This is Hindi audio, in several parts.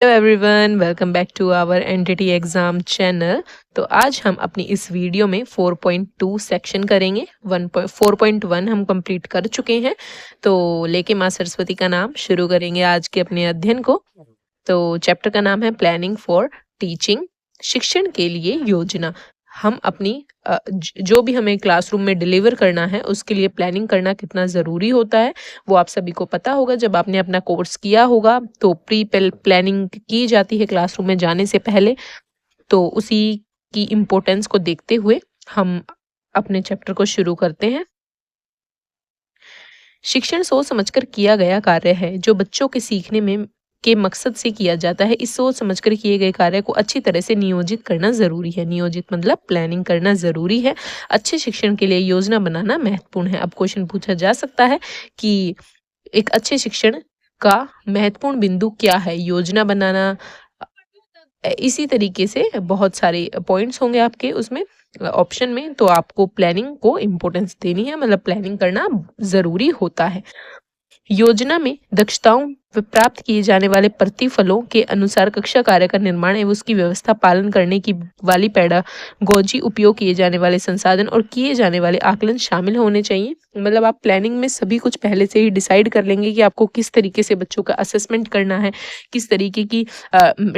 Everyone, welcome back to our NTT exam channel. तो आज हम अपनी इस वीडियो में 4.2 सेक्शन करेंगे। 4.1 हम कंप्लीट कर चुके हैं। तो लेके माँ सरस्वती का नाम शुरू करेंगे आज के अपने अध्ययन को। तो चैप्टर का नाम है प्लानिंग फॉर टीचिंग, शिक्षण के लिए योजना। हम अपनी जो भी हमें क्लासरूम में डिलीवर करना है उसके लिए प्लानिंग करना कितना ज़रूरी होता है वो आप सभी को पता होगा। जब आपने अपना कोर्स किया होगा तो प्री प्लानिंग की जाती है क्लासरूम में जाने से पहले। तो उसी की इम्पोर्टेंस को देखते हुए हम अपने चैप्टर को शुरू करते हैं। शिक्षण सोच समझकर किया गया कार्य है जो बच्चों के सीखने में के मकसद से किया जाता है। इस सोच समझकर किए गए कार्य को अच्छी तरह से नियोजित करना जरूरी है। नियोजित मतलब प्लानिंग करना जरूरी है। अच्छे शिक्षण के लिए योजना बनाना महत्वपूर्ण है। अब क्वेश्चन पूछा जा सकता है कि एक अच्छे शिक्षण का महत्वपूर्ण बिंदु क्या है? योजना बनाना। इसी तरीके से बहुत सारे पॉइंट्स होंगे आपके उसमें ऑप्शन में, तो आपको प्लानिंग को इम्पोर्टेंस देनी है, मतलब प्लानिंग करना जरूरी होता है। योजना में दक्षताओं व प्राप्त किए जाने वाले प्रतिफलों के अनुसार कक्षा कार्य का निर्माण एवं उसकी व्यवस्था पालन करने की वाली पेडागोजी, उपयोग किए जाने वाले संसाधन और किए जाने वाले आकलन शामिल होने चाहिए। मतलब आप प्लानिंग में सभी कुछ पहले से ही डिसाइड कर लेंगे कि आपको किस तरीके से बच्चों का असेसमेंट करना है, किस तरीके की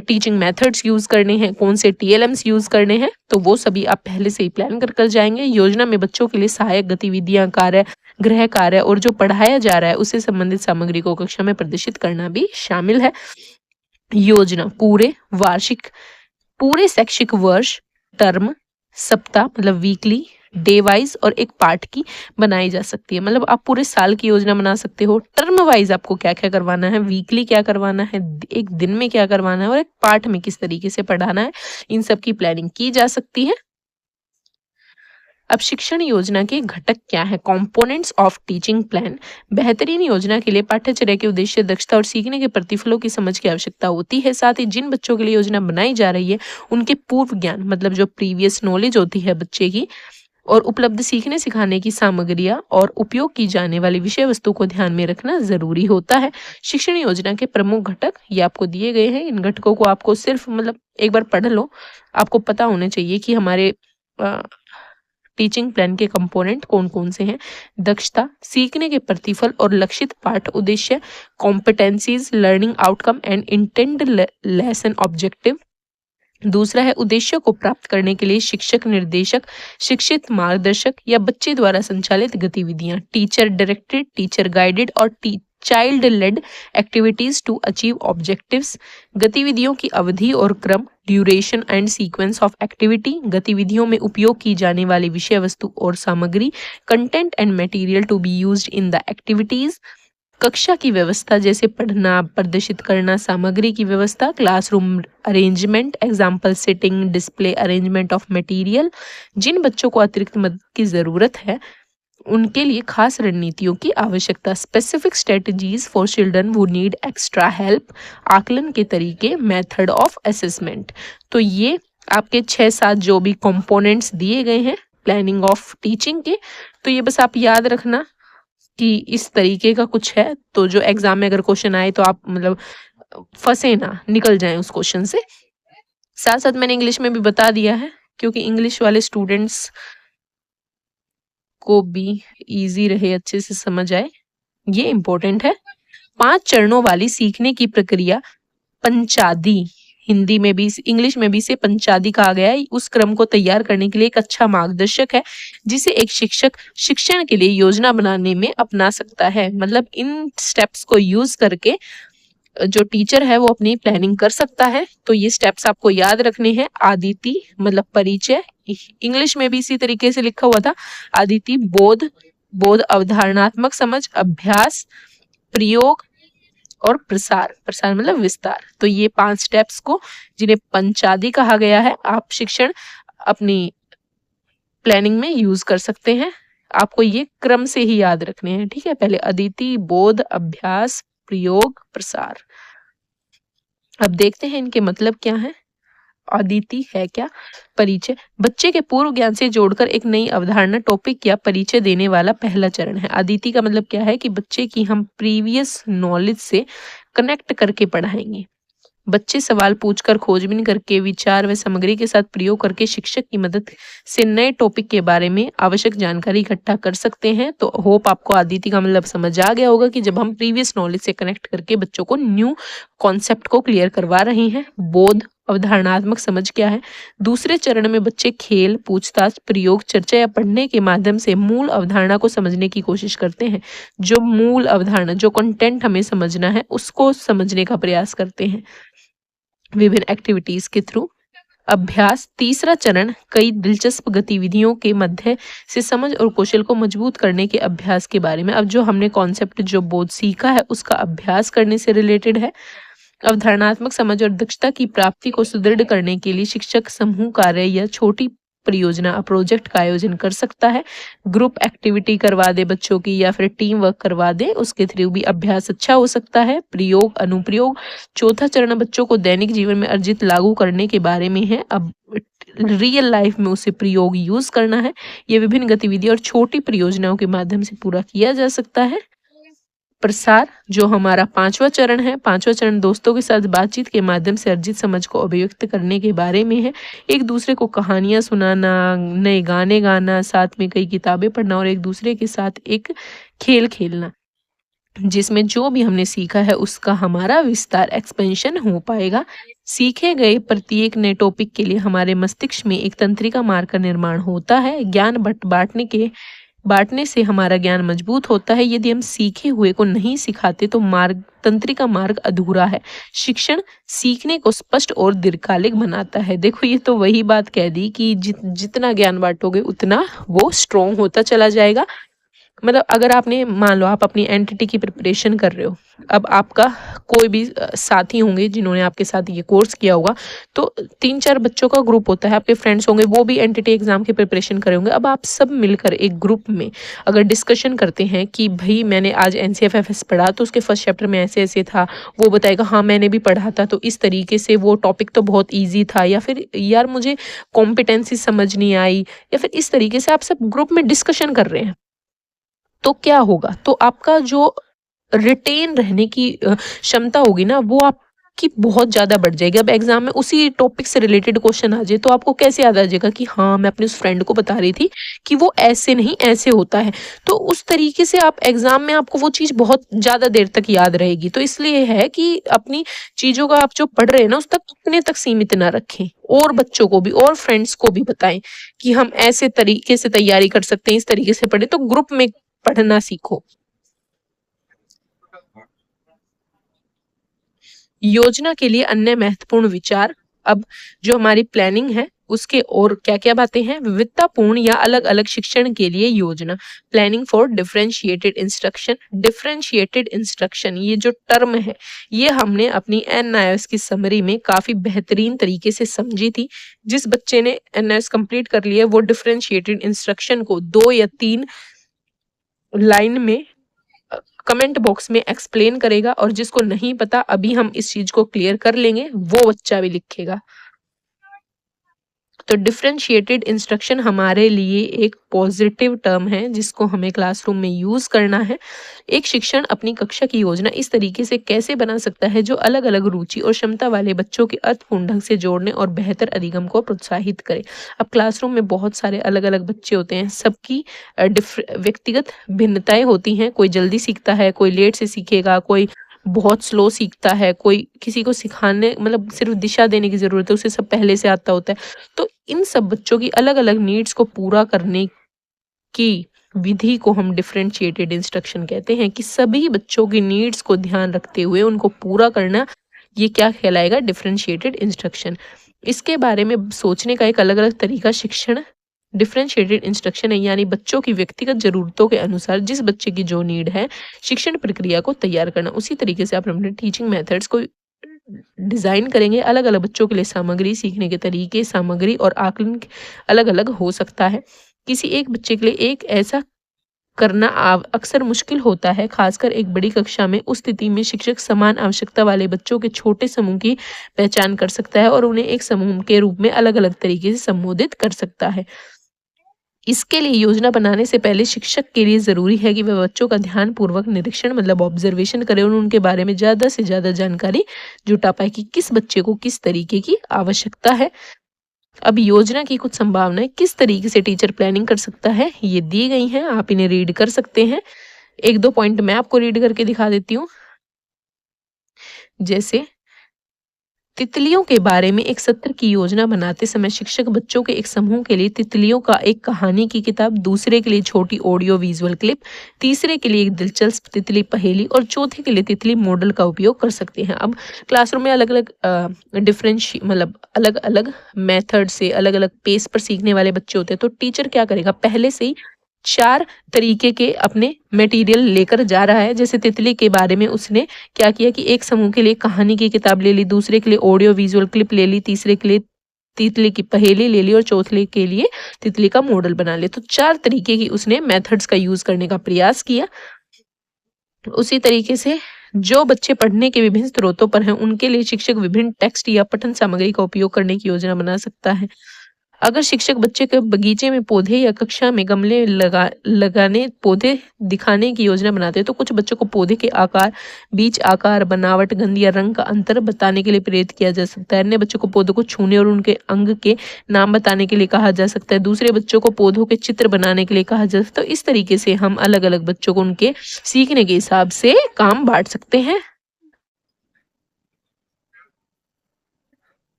टीचिंग मेथड्स यूज करने हैं, कौन से TLMs यूज करने हैं, तो वो सभी आप पहले से ही प्लान कर जाएंगे। योजना में बच्चों के लिए सहायक गतिविधियां, कार्य, गृह कार्य और जो पढ़ाया जा रहा है उससे संबंधित सामग्री को कक्षा में प्रदर्शित करना भी शामिल है। योजना पूरे शैक्षिक वर्ष, टर्म, सप्ताह मतलब वीकली, डे वाइज और एक पार्ट की बनाई जा सकती है। मतलब आप पूरे साल की योजना बना सकते हो। टर्म वाइज आपको क्या क्या करवाना है, वीकली क्या करवाना है, एक दिन में क्या करवाना है और एक पार्ट में किस तरीके से पढ़ाना है, इन सब की प्लानिंग की जा सकती है। अब शिक्षण योजना के घटक क्या है? Components of teaching plan. बेहतरीन योजना के लिए पाठ्यचर्या के उद्देश्य, दक्षता और सीखने के प्रतिफलों की समझ की आवश्यकता होती है। साथ ही जिन बच्चों के लिए योजना बनाई जा रही है उनके पूर्व ज्ञान मतलब जो प्रीवियस नॉलेज होती है बच्चे की, और उपलब्ध सीखने सिखाने की सामग्रियां और उपयोग की जाने वाली विषय वस्तु को ध्यान में रखना जरूरी होता है। शिक्षण योजना के प्रमुख घटक ये आपको दिए गए हैं। इन घटकों को आपको सिर्फ मतलब एक बार पढ़ लो, आपको पता होना चाहिए कि हमारे टीचिंग प्लान के कंपोनेंट कौन कौन से हैं। दक्षता, सीखने के प्रतिफल और लक्षित पाठ उद्देश्य, competencies, learning outcome and intend lesson objective. दूसरा है उद्देश्यों को प्राप्त करने के लिए शिक्षक, निर्देशक, शिक्षित मार्गदर्शक या बच्चे द्वारा संचालित गतिविधियां, टीचर डायरेक्टेड, टीचर गाइडेड और child led activities to achieve objectives. गतिविधियों की अवधि और क्रम, duration and sequence of activity. गतिविधियों में उपयोग की जाने वाली विषय वस्तु और सामग्री, content and material to be used in the activities. कक्षा की व्यवस्था जैसे पढ़ना, प्रदर्शित करना, सामग्री की व्यवस्था, classroom arrangement, example setting, display, arrangement of material. जिन बच्चों को अतिरिक्त मदद की जरूरत है उनके लिए खास रणनीतियों की आवश्यकता, specific strategies for children who need extra help. आकलन के तरीके, मेथड ऑफ असेसमेंट। तो ये आपके 6-7 जो भी कंपोनेंट्स दिए गए हैं प्लानिंग ऑफ टीचिंग के, तो ये बस आप याद रखना कि इस तरीके का कुछ है। तो जो एग्जाम में अगर क्वेश्चन आए तो आप मतलब फंसे ना, निकल जाएं उस क्वेश्चन से। साथ साथ मैंने इंग्लिश में भी बता दिया है क्योंकि इंग्लिश वाले स्टूडेंट्स को भी इजी रहे, अच्छे से समझ आए, ये इम्पोर्टेंट है। 5 चरणों वाली सीखने की प्रक्रिया पंचादी, हिंदी में भी इंग्लिश में भी इसे पंचादी कहा गया है, उस क्रम को तैयार करने के लिए एक अच्छा मार्गदर्शक है जिसे एक शिक्षक शिक्षण के लिए योजना बनाने में अपना सकता है। मतलब इन स्टेप्स को यूज करके जो टीचर है वो अपनी प्लानिंग कर सकता है। तो ये स्टेप्स आपको याद रखने हैं। आदिति मतलब परिचय, इंग्लिश में भी इसी तरीके से लिखा हुआ था। आदिति बोध अवधारणात्मक समझ, अभ्यास, प्रयोग और प्रसार मतलब विस्तार। तो ये 5 स्टेप्स को जिन्हें पंचादी कहा गया है आप शिक्षण अपनी प्लानिंग में यूज कर सकते हैं। आपको ये क्रम से ही याद रखने हैं, ठीक है? पहले अदिति, बोध, अभ्यास, प्रयोग, प्रसार। अब देखते हैं इनके मतलब क्या है। अदिति है क्या? परिचय, बच्चे के पूर्व ज्ञान से जोड़कर एक नई अवधारणा, टॉपिक या परिचय देने वाला पहला चरण है। अदिति का मतलब क्या है कि बच्चे की हम प्रीवियस नॉलेज से कनेक्ट करके पढ़ाएंगे। बच्चे सवाल पूछकर, खोजबीन करके, विचार व सामग्री के साथ प्रयोग करके शिक्षक की मदद से नए टॉपिक के बारे में आवश्यक जानकारी इकट्ठा कर सकते हैं। तो होप आपको आदिति का मतलब समझ आ गया होगा कि जब हम प्रीवियस नॉलेज से कनेक्ट करके बच्चों को न्यू कॉन्सेप्ट को क्लियर करवा रहे हैं। बोध अवधारणात्मक समझ क्या है? दूसरे चरण में बच्चे खेल, पूछताछ, प्रयोग, चर्चा या पढ़ने के माध्यम से मूल अवधारणा को समझने की कोशिश करते हैं। जो मूल अवधारणा, जो कंटेंट हमें समझना है, उसको समझने का प्रयास करते हैं विभिन्न एक्टिविटीज के थ्रू। अभ्यास तीसरा चरण कई दिलचस्प गतिविधियों के मध्य से समझ और कौशल को मजबूत करने के अभ्यास के बारे में। अब जो हमने कॉन्सेप्ट, जो बोध सीखा है, उसका अभ्यास करने से रिलेटेड है। अवधारणात्मक समझ और दक्षता की प्राप्ति को सुदृढ़ करने के लिए शिक्षक समूह कार्य या छोटी परियोजना, प्रोजेक्ट का आयोजन कर सकता है। ग्रुप एक्टिविटी करवा दे बच्चों की, या फिर टीम वर्क करवा दे, उसके थ्रू भी अभ्यास अच्छा हो सकता है। प्रयोग, अनुप्रयोग। चौथा चरण बच्चों को दैनिक जीवन में अर्जित लागू करने के बारे में है। अब रियल लाइफ में उसे प्रयोग यूज करना है। ये विभिन्न गतिविधियों और छोटी परियोजनाओं के माध्यम से पूरा किया जा सकता है। प्रसार, जो हमारा पांचवा चरण है। पांचवा चरण दोस्तों के साथ बातचीत के माध्यम से अर्जित समझ को अभिव्यक्त करने के बारे में है। एक दूसरे को कहानियां सुनाना, नए गाने गाना, साथ में कई किताबें पढ़ना और एक दूसरे के साथ एक खेल खेलना, जिसमें जो भी हमने सीखा है उसका हमारा विस्तार, एक्सपेंशन हो पाएगा। सीखे गए प्रत्येक नए टॉपिक के लिए हमारे मस्तिष्क में एक तंत्रिका मार्ग का निर्माण होता है। ज्ञान बांटने से हमारा ज्ञान मजबूत होता है। यदि हम सीखे हुए को नहीं सिखाते तो तंत्रिका मार्ग अधूरा है। शिक्षण सीखने को स्पष्ट और दीर्घकालिक बनाता है। देखो, ये तो वही बात कह दी कि जितना ज्ञान बांटोगे उतना वो स्ट्रॉन्ग होता चला जाएगा। मतलब अगर आपने, मान लो आप अपनी एनटीटी की प्रिपरेशन कर रहे हो, अब आपका कोई भी साथी होंगे जिन्होंने आपके साथ ये कोर्स किया होगा, तो 3-4 बच्चों का ग्रुप होता है, आपके फ्रेंड्स होंगे, वो भी एनटीटी एग्जाम की प्रिपरेशन कर रहे होंगे। अब आप सब मिलकर एक ग्रुप में अगर डिस्कशन करते हैं कि भाई मैंने आज एनसीएफएफएस पढ़ा तो उसके फर्स्ट चैप्टर में ऐसे ऐसे था, वो बताएगा हाँ मैंने भी पढ़ा था तो इस तरीके से वो टॉपिक तो बहुत ईजी था, या फिर यार मुझे कॉम्पिटेंसी समझ नहीं आई, या फिर इस तरीके से आप सब ग्रुप में डिस्कशन कर रहे हैं, तो क्या होगा? तो आपका जो रिटेन रहने की क्षमता होगी ना, वो आपकी बहुत ज़्यादा बढ़ जाएगी। अब एग्जाम में उसी टॉपिक से रिलेटेड क्वेश्चन आ जाए तो आपको कैसे याद आ जाएगा कि हाँ मैं अपने उस फ्रेंड को बता रही थी कि वो ऐसे नहीं ऐसे होता है। तो उस तरीके से आप एग्जाम में आपको वो चीज़ बहुत ज़्यादा देर तक याद रहेगी। तो इसलिए है कि अपनी चीज़ों का आप जो पढ़ रहे हैं ना उस तक अपने तक सीमित ना रखें, और बच्चों को भी और फ्रेंड्स को भी बताएं कि हम ऐसे तरीके से तैयारी कर सकते हैं, इस तरीके से पढ़े। तो ग्रुप में पढ़ना सीखो। योजना के लिए अन्य महत्वपूर्ण विचार। अब जो हमारी प्लानिंग है उसके और क्या क्या बातें हैं? विविधतापूर्ण या अलग अलग शिक्षण के लिए योजना, planning for differentiated instruction. Differentiated instruction, ये जो टर्म है ये हमने अपनी एनआईएस की समरी में काफी बेहतरीन तरीके से समझी थी। जिस बच्चे ने एनआईएस कंप्लीट कर लिया वो डिफरेंशिएटेड इंस्ट्रक्शन को 2 या 3 लाइन में कमेंट बॉक्स में एक्सप्लेन करेगा, और जिसको नहीं पता अभी हम इस चीज को क्लियर कर लेंगे वो बच्चा भी लिखेगा। तो डिफरेंशिएटेड इंस्ट्रक्शन हमारे लिए एक पॉजिटिव टर्म है जिसको हमें क्लासरूम में यूज करना है। एक शिक्षण अपनी कक्षा की योजना इस तरीके से कैसे बना सकता है जो अलग अलग रुचि और क्षमता वाले बच्चों के अर्थपूर्ण ढंग से जोड़ने और बेहतर अधिगम को प्रोत्साहित करे। अब क्लासरूम में बहुत सारे अलग अलग बच्चे होते हैं, सबकी व्यक्तिगत भिन्नताएं होती हैं। कोई जल्दी सीखता है, कोई लेट से सीखेगा, कोई बहुत स्लो सीखता है, कोई किसी को सिखाने मतलब सिर्फ दिशा देने की जरूरत है, उसे सब पहले से आता होता है। तो इन सब बच्चों की अलग अलग नीड्स को पूरा करने की विधि को हम डिफरेंशिएटेड इंस्ट्रक्शन कहते हैं, कि सभी बच्चों की नीड्स को ध्यान रखते हुए उनको पूरा करना, ये क्या कहलाएगा? Differentiated instruction. इसके बारे में सोचने का एक अलग अलग तरीका शिक्षण डिफरेंशिएटेड इंस्ट्रक्शन है, यानी बच्चों की व्यक्तिगत जरूरतों के अनुसार जिस बच्चे की जो नीड है शिक्षण प्रक्रिया को तैयार करना। उसी तरीके से आप अपने टीचिंग मेथड्स को डिजाइन करेंगे। अलग अलग बच्चों के लिए सामग्री, सीखने के तरीके, सामग्री और आकलन अलग अलग हो सकता है। किसी एक बच्चे के लिए एक ऐसा करना अक्सर मुश्किल होता है, खासकर एक बड़ी कक्षा में। उस स्थिति में शिक्षक समान आवश्यकता वाले बच्चों के छोटे समूह की पहचान कर सकता है और उन्हें एक समूह के रूप में अलग अलग तरीके से संबोधित कर सकता है। इसके लिए योजना बनाने से पहले शिक्षक के लिए ज़रूरी है कि वह बच्चों का ध्यानपूर्वक निरीक्षण मतलब ऑब्जर्वेशन करे और उनके बारे में ज़्यादा से ज़्यादा जानकारी जुटा पाए कि किस बच्चे को किस तरीके की आवश्यकता है। अब योजना की कुछ संभावनाएं किस तरीके से टीचर प्लानिंग कर सकता है ये दी गई हैं, आप इन्हें रीड कर सकते हैं। एक दो पॉइंट मैं आपको रीड करके दिखा देती हूँ। जैसे तितलियों के बारे में एक सत्र की योजना बनाते समय शिक्षक बच्चों के एक समूह के लिए तितलियों का एक कहानी की किताब, दूसरे के लिए छोटी ऑडियो विजुअल क्लिप, तीसरे के लिए एक दिलचस्प तितली पहेली और चौथे के लिए तितली मॉडल का उपयोग कर सकते हैं। अब क्लासरूम में अलग अलग मतलब अलग अलग मेथड से अलग अलग पेस पर सीखने वाले बच्चे होते हैं, तो टीचर क्या करेगा, पहले से ही 4 तरीके के अपने मटेरियल लेकर जा रहा है। जैसे तितली के बारे में उसने क्या किया कि एक समूह के लिए कहानी की किताब ले ली, दूसरे के लिए ऑडियो विजुअल क्लिप ले ली, तीसरे के लिए तितली की पहेली ले ली और चौथे के लिए तितली का मॉडल बना लिया। तो 4 तरीके की उसने मेथड्स का यूज करने का प्रयास किया। उसी तरीके से जो बच्चे पढ़ने के विभिन्न स्रोतों पर हैं उनके लिए शिक्षक विभिन्न टेक्स्ट या पठन सामग्री का उपयोग करने की योजना बना सकता है। अगर शिक्षक बच्चे के बगीचे में पौधे या कक्षा में गमले लगाने पौधे दिखाने की योजना बनाते हैं, तो कुछ बच्चों को पौधे के आकार, बीज आकार, बनावट, गंध या रंग का अंतर बताने के लिए प्रेरित किया जा सकता है। अन्य बच्चों को पौधों को छूने और उनके अंग के नाम बताने के लिए कहा जा सकता है। दूसरे बच्चों को पौधों के चित्र बनाने के लिए कहा जा सकता है। तो इस तरीके से हम अलग अलग बच्चों को उनके सीखने के हिसाब से काम बांट सकते हैं।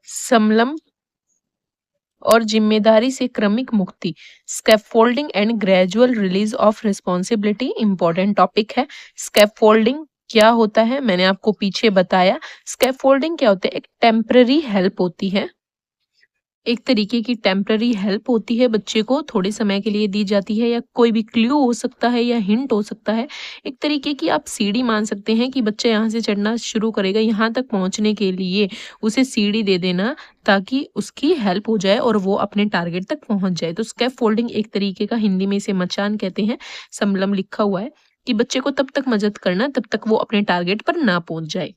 समलम और जिम्मेदारी से क्रमिक मुक्ति, scaffolding and gradual release of responsibility important topic है। स्कैफोल्डिंग क्या होता है मैंने आपको पीछे बताया। स्कैफोल्डिंग क्या होता है, एक टेम्पररी हेल्प होती है, एक तरीके की टेम्पररी हेल्प होती है, बच्चे को थोड़े समय के लिए दी जाती है, या कोई भी क्लू हो सकता है या हिंट हो सकता है। एक तरीके की आप सीढ़ी मान सकते हैं कि बच्चा यहाँ से चढ़ना शुरू करेगा, यहाँ तक पहुँचने के लिए उसे सीढ़ी दे देना ताकि उसकी हेल्प हो जाए और वो अपने टारगेट तक पहुँच जाए। तो स्कैफोल्डिंग एक तरीके का, हिंदी में इसे मचान कहते हैं, समलम लिखा हुआ है, कि बच्चे को तब तक मदद करना तब तक वो अपने टारगेट पर ना पहुँच जाए।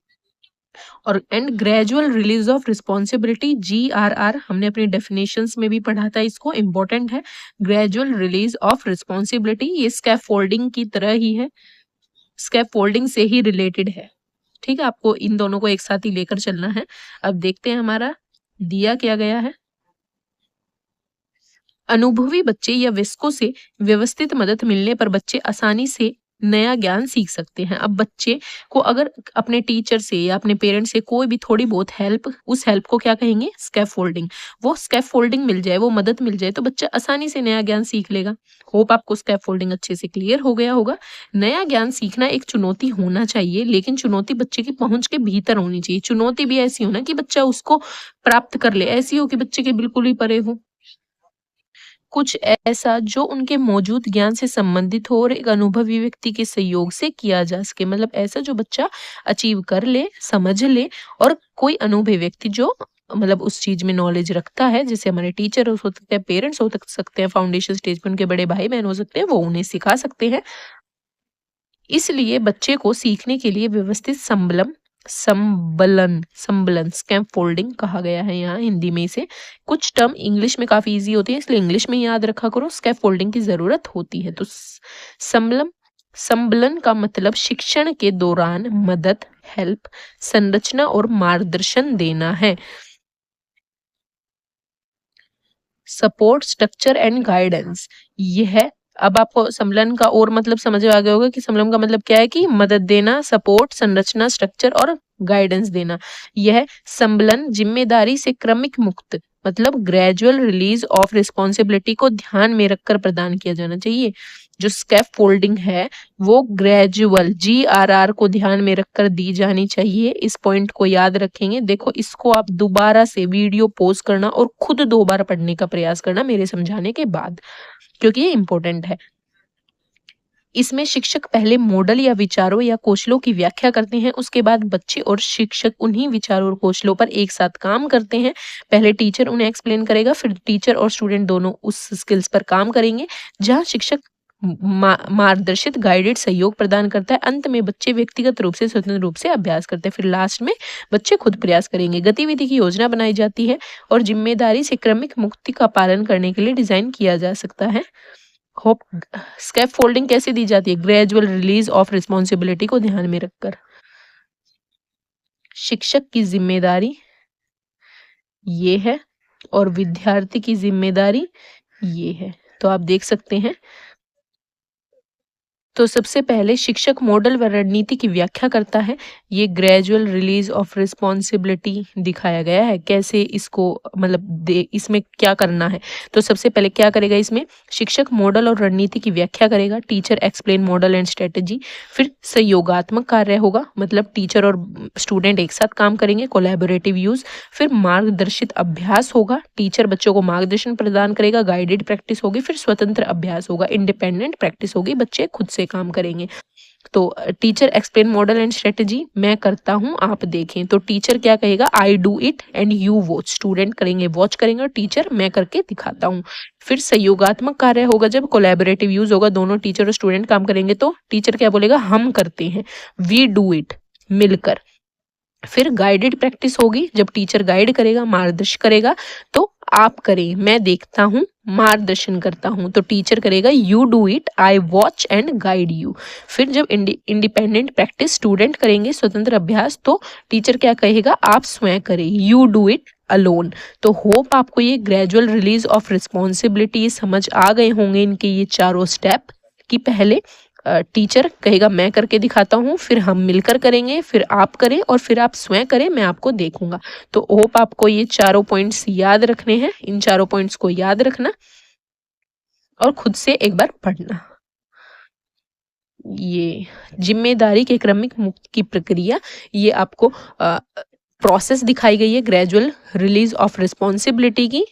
और and gradual release of responsibility, GRR, हमने अपनी डेफिनेशंस में भी पढ़ा था, इसको इम्पोर्टेंट है। ग्रेजुअल रिलीज ऑफ रिस्पॉन्सिबिलिटी ये स्कैफोल्डिंग की तरह ही है, स्कैफोल्डिंग से ही रिलेटेड है। ठीक है, आपको इन दोनों को एक साथ ही लेकर चलना है। अब देखते हैं हमारा दिया क्या गया है। अनुभवी बच्चे या वयस्कों से व्यवस्थित मदद मिलने पर बच्चे आसानी से नया ज्ञान सीख सकते हैं। अब बच्चे को अगर अपने टीचर से या अपने पेरेंट्स से कोई भी थोड़ी बहुत हेल्प, उस हेल्प को क्या कहेंगे, स्कैफोल्डिंग। वो स्कैफोल्डिंग मिल जाए, वो मदद मिल जाए, तो बच्चा आसानी से नया ज्ञान सीख लेगा। होप आपको स्कैफोल्डिंग अच्छे से क्लियर हो गया होगा। नया ज्ञान सीखना एक चुनौती होना चाहिए, लेकिन चुनौती बच्चे की पहुंच के भीतर होनी चाहिए। चुनौती भी ऐसी हो ना कि बच्चा उसको प्राप्त कर ले, ऐसी हो कि बच्चे के बिल्कुल ही परे हो। कुछ ऐसा जो उनके मौजूद ज्ञान से संबंधित हो और एक अनुभवी व्यक्ति के सहयोग से किया जा सके। मतलब ऐसा जो बच्चा अचीव कर ले, समझ ले, और कोई अनुभवी व्यक्ति जो मतलब उस चीज में नॉलेज रखता है, जैसे हमारे टीचर हो सकते हैं, पेरेंट्स हो सकते हैं, फाउंडेशन स्टेज पे उनके बड़े भाई बहन हो सकते हैं, वो उन्हें सिखा सकते हैं। इसलिए बच्चे को सीखने के लिए व्यवस्थित संबलन स्कैफोल्डिंग कहा गया है यहाँ हिंदी में इसे। कुछ टर्म इंग्लिश में काफी इजी होती है, इसलिए इंग्लिश में याद रखा करो, स्कैफोल्डिंग की जरूरत होती है। तो संबलन का मतलब शिक्षण के दौरान मदद, हेल्प, संरचना और मार्गदर्शन देना है। सपोर्ट, स्ट्रक्चर एंड गाइडेंस, ये है। अब आपको समलन का और मतलब समझ में आ गया होगा कि समलन का मतलब क्या है, कि मदद देना, सपोर्ट, संरचना, स्ट्रक्चर और गाइडेंस देना। यह समलन जिम्मेदारी से क्रमिक मुक्त मतलब ग्रेजुअल रिलीज ऑफ रिस्पॉन्सिबिलिटी को ध्यान में रखकर प्रदान किया जाना चाहिए। जो स्कैफोल्डिंग है वो ग्रेजुअल, GRR को ध्यान में रखकर दी जानी चाहिए। इस पॉइंट को याद रखेंगे। देखो, इसको आप दोबारा से वीडियो पॉज करना और खुद 2 बार पढ़ने का प्रयास करना मेरे समझाने के बाद, क्योंकि ये इंपॉर्टेंट है। इसमें शिक्षक पहले मॉडल या विचारों या कौशलों की व्याख्या करते हैं, उसके बाद बच्चे और शिक्षक उन्हीं विचारों और कौशलों पर एक साथ काम करते हैं। पहले टीचर उन्हें एक्सप्लेन करेगा, फिर टीचर और स्टूडेंट दोनों उस स्किल्स पर काम करेंगे। जहां शिक्षक मार्गदर्शित गाइडेड सहयोग प्रदान करता है। अंत में बच्चे व्यक्तिगत रूप से स्वतंत्र रूप से अभ्यास करते हैं। फिर लास्ट में बच्चे खुद प्रयास करेंगे। गतिविधि की योजना बनाई जाती है और जिम्मेदारी से क्रमिक मुक्ति का पालन करने के लिए डिजाइन किया जा सकता है। होप स्कैप फोल्डिंग कैसे दी जाती है? ग्रेजुअल रिलीज ऑफ रिस्पॉन्सिबिलिटी को ध्यान में रखकर। शिक्षक की जिम्मेदारी ये है और विद्यार्थी की जिम्मेदारी ये है। तो आप देख सकते हैं। तो सबसे पहले शिक्षक मॉडल व रणनीति की व्याख्या करता है। ये ग्रेजुअल रिलीज ऑफ रिस्पॉन्सिबिलिटी दिखाया गया है, कैसे इसको मतलब इसमें क्या करना है। तो सबसे पहले क्या करेगा, इसमें शिक्षक मॉडल और रणनीति की व्याख्या करेगा। Teacher explain model and strategy. फिर सहयोगात्मक कार्य होगा, मतलब टीचर और स्टूडेंट एक साथ काम करेंगे, कोलैबोरेटिव यूज। फिर मार्गदर्शित अभ्यास होगा, टीचर बच्चों को मार्गदर्शन प्रदान करेगा। गाइडेड प्रैक्टिस होगी। फिर स्वतंत्र अभ्यास होगा, इंडिपेंडेंट प्रैक्टिस होगी, बच्चे खुद से काम करेंगे। तो teacher explain model and strategy, मैं करता हूं आप देखें। तो टीचर क्या कहेगा, I do it and you watch. Student करेंगे वॉच करेंगे और टीचर मैं करके दिखाता हूं। फिर सहयोगात्मक कार्य होगा, जब कोलैबोरेटिव यूज होगा, दोनों टीचर और स्टूडेंट काम करेंगे, तो टीचर क्या बोलेगा, हम करते हैं, वी डू इट, मिलकर। फिर गाइडेड प्रैक्टिस होगी, जब टीचर गाइड करेगा, मार्गदर्शन करेगा, तो आप करें, मैं देखता हूं, मार्गदर्शन करता हूं। तो टीचर करेगा you do it, I watch and guide you. फिर जब इंडिपेंडेंट प्रैक्टिस स्टूडेंट करेंगे, स्वतंत्र अभ्यास, तो टीचर क्या कहेगा, आप स्वयं करें, यू डू इट अलोन। तो होप आपको ये ग्रेजुअल रिलीज ऑफ रिस्पॉन्सिबिलिटी समझ आ गए होंगे, इनके ये चारों स्टेप। कि पहले टीचर कहेगा मैं करके दिखाता हूँ, फिर हम मिलकर करेंगे, फिर आप करें और फिर आप स्वयं करें, मैं आपको देखूंगा। तो होप आपको ये चारों पॉइंट्स याद रखने हैं। इन चारों पॉइंट्स को याद रखना और खुद से एक बार पढ़ना। ये जिम्मेदारी के क्रमिक मुक्ति की प्रक्रिया, ये आपको प्रोसेस दिखाई गई है ग्रेजुअल रिलीज ऑफ रिस्पॉन्सिबिलिटी की।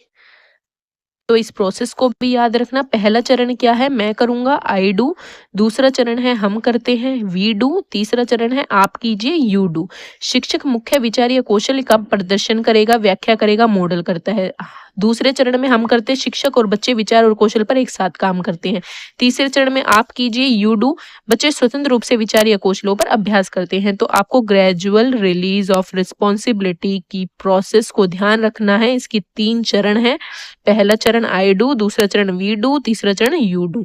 तो इस प्रोसेस को भी याद रखना। पहला चरण क्या है, मैं करूंगा, आई डू। दूसरा चरण है हम करते हैं, वी डू। तीसरा चरण है आप कीजिए, यू डू। शिक्षक मुख्य विचार या कौशल का प्रदर्शन करेगा, व्याख्या करेगा, मॉडल करता है। दूसरे चरण में हम करते हैं, शिक्षक और बच्चे विचार और कौशल पर एक साथ काम करते हैं। तीसरे चरण में आप कीजिए, यू डू। बच्चे स्वतंत्र रूप से विचार या कौशलों पर अभ्यास करते हैं। तो आपको ग्रेजुअल रिलीज ऑफ रिस्पॉन्सिबिलिटी की प्रोसेस को ध्यान रखना है। इसकी 3 चरण है। पहला चरण आई डू, दूसरा चरण वी डू, तीसरा चरण यू डू।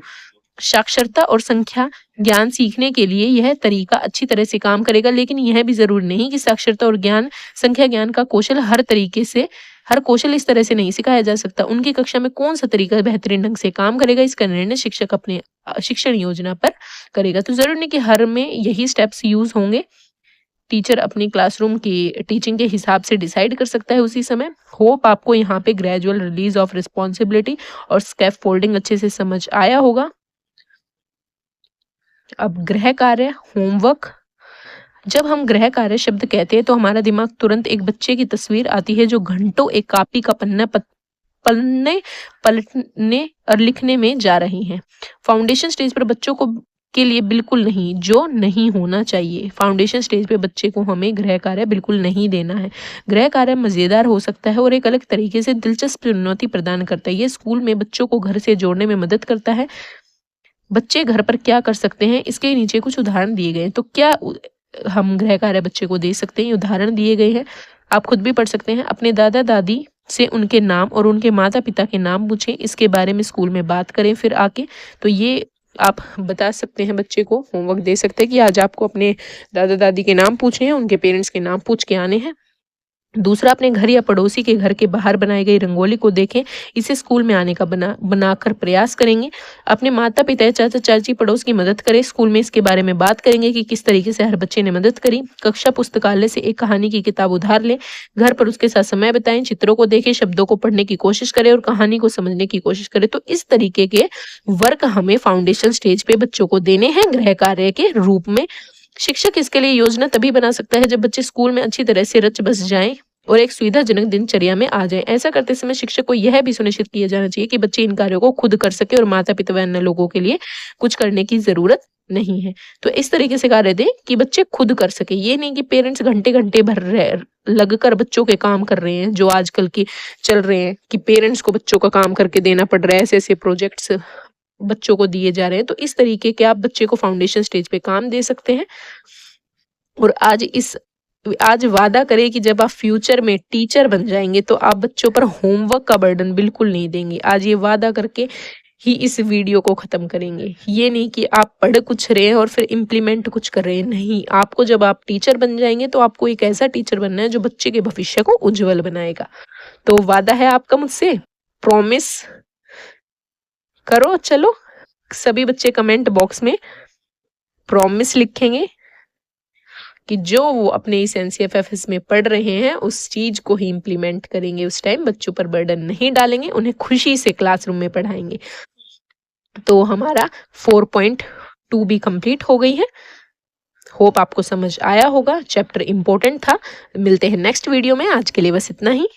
साक्षरता और संख्या ज्ञान सीखने के लिए यह तरीका अच्छी तरह से काम करेगा, लेकिन यह भी जरूरी नहीं कि साक्षरता और ज्ञान संख्या ज्ञान का कौशल हर कौशल इस तरह से नहीं सिखाया जा सकता। उनकी कक्षा में कौन सा तरीका बेहतरीन ढंग से काम करेगा, इसका निर्णय शिक्षक अपने शिक्षण योजना पर करेगा। तो जरूरी नहीं कि हर में यही स्टेप्स यूज होंगे। टीचर अपनी क्लासरूम की टीचिंग के हिसाब से डिसाइड कर सकता है उसी समय। होप आपको यहाँ पे ग्रेजुअल रिलीज ऑफ रिस्पॉन्सिबिलिटी और स्कैफ फोल्डिंग अच्छे से समझ आया होगा। अब गृह कार्य, होमवर्क। जब हम गृह कार्य शब्द कहते हैं तो हमारा दिमाग तुरंत एक बच्चे की तस्वीर आती है जो घंटों एक कॉपी का पन्ना पलटने और लिखने में जा रही हैं। फाउंडेशन स्टेज पर बच्चों को के लिए बिल्कुल नहीं, जो नहीं होना चाहिए। फाउंडेशन स्टेज पे बच्चे को हमें गृह कार्य बिल्कुल नहीं देना है। गृह कार्य मजेदार हो सकता है और एक अलग तरीके से दिलचस्प चुनौती प्रदान करता है। ये स्कूल में बच्चों को घर से जोड़ने में मदद करता है। बच्चे घर पर क्या कर सकते हैं, इसके नीचे कुछ उदाहरण दिए गए हैं। तो क्या हम गृह कार्य बच्चे को दे सकते हैं, उदाहरण दिए गए हैं, आप खुद भी पढ़ सकते हैं। अपने दादा दादी से उनके नाम और उनके माता पिता के नाम पूछें, इसके बारे में स्कूल में बात करें फिर आके। तो ये आप बता सकते हैं, बच्चे को होमवर्क दे सकते हैं कि आज आपको अपने दादा दादी के नाम पूछने हैं, उनके पेरेंट्स के नाम पूछ के आने हैं। दूसरा, अपने घर या पड़ोसी के घर के बाहर बनाई गई रंगोली को देखें, इसे स्कूल में आने का बनाकर प्रयास करेंगे। अपने माता पिता, चाचा चाची, पड़ोस की मदद करें। स्कूल में इसके बारे में बात करेंगे कि किस तरीके से हर बच्चे ने मदद करी। कक्षा पुस्तकालय से एक कहानी की किताब उधार लें, घर पर उसके साथ समय बिताएं, चित्रों को देखें, शब्दों को पढ़ने की कोशिश करें और कहानी को समझने की कोशिश करें। तो इस तरीके के वर्क हमें फाउंडेशन स्टेज पे बच्चों को देने हैं गृह कार्य के रूप में। शिक्षक इसके लिए योजना तभी बना सकता है जब बच्चे स्कूल में अच्छी तरह से रच बस जाएं और एक सुविधाजनक दिनचर्या में आ जाए। ऐसा करते समय शिक्षक को यह भी सुनिश्चित किया जाना चाहिए कि बच्चे इन कार्यों को खुद कर सके और माता पिता व अन्य लोगों के लिए कुछ करने की जरूरत नहीं है। तो इस तरीके से कार्य दें कि बच्चे खुद कर सके। ये नहीं कि पेरेंट्स घंटे घंटे भर लगकर बच्चों के काम कर रहे हैं, जो आजकल की चल रहे हैं कि पेरेंट्स को बच्चों का काम करके देना पड़ रहा है। ऐसे ऐसे प्रोजेक्ट्स बच्चों को दिए जा रहे हैं। तो इस तरीके के आप बच्चे को फाउंडेशन स्टेज पे काम दे सकते हैं। और आज वादा करें कि जब आप फ्यूचर में टीचर बन जाएंगे तो आप बच्चों पर होमवर्क का बर्डन बिल्कुल नहीं देंगे। आज ये वादा करके ही इस वीडियो को खत्म करेंगे। ये नहीं कि आप पढ़ कुछ रहे हैं और फिर इम्प्लीमेंट कुछ कर रहे हैं, नहीं। आपको जब आप टीचर बन जाएंगे तो आपको एक ऐसा टीचर बनना है जो बच्चे के भविष्य को उज्जवल बनाएगा। तो वादा है आपका मुझसे, प्रॉमिस करो। चलो सभी बच्चे कमेंट बॉक्स में प्रॉमिस लिखेंगे कि जो वो अपने इस NCFFS में पढ़ रहे हैं उस चीज को ही इम्प्लीमेंट करेंगे। उस टाइम बच्चों पर बर्डन नहीं डालेंगे, उन्हें खुशी से क्लासरूम में पढ़ाएंगे। तो हमारा 4.2 भी कंप्लीट हो गई है। होप आपको समझ आया होगा, चैप्टर इंपॉर्टेंट था। मिलते हैं नेक्स्ट वीडियो में, आज के लिए बस इतना ही।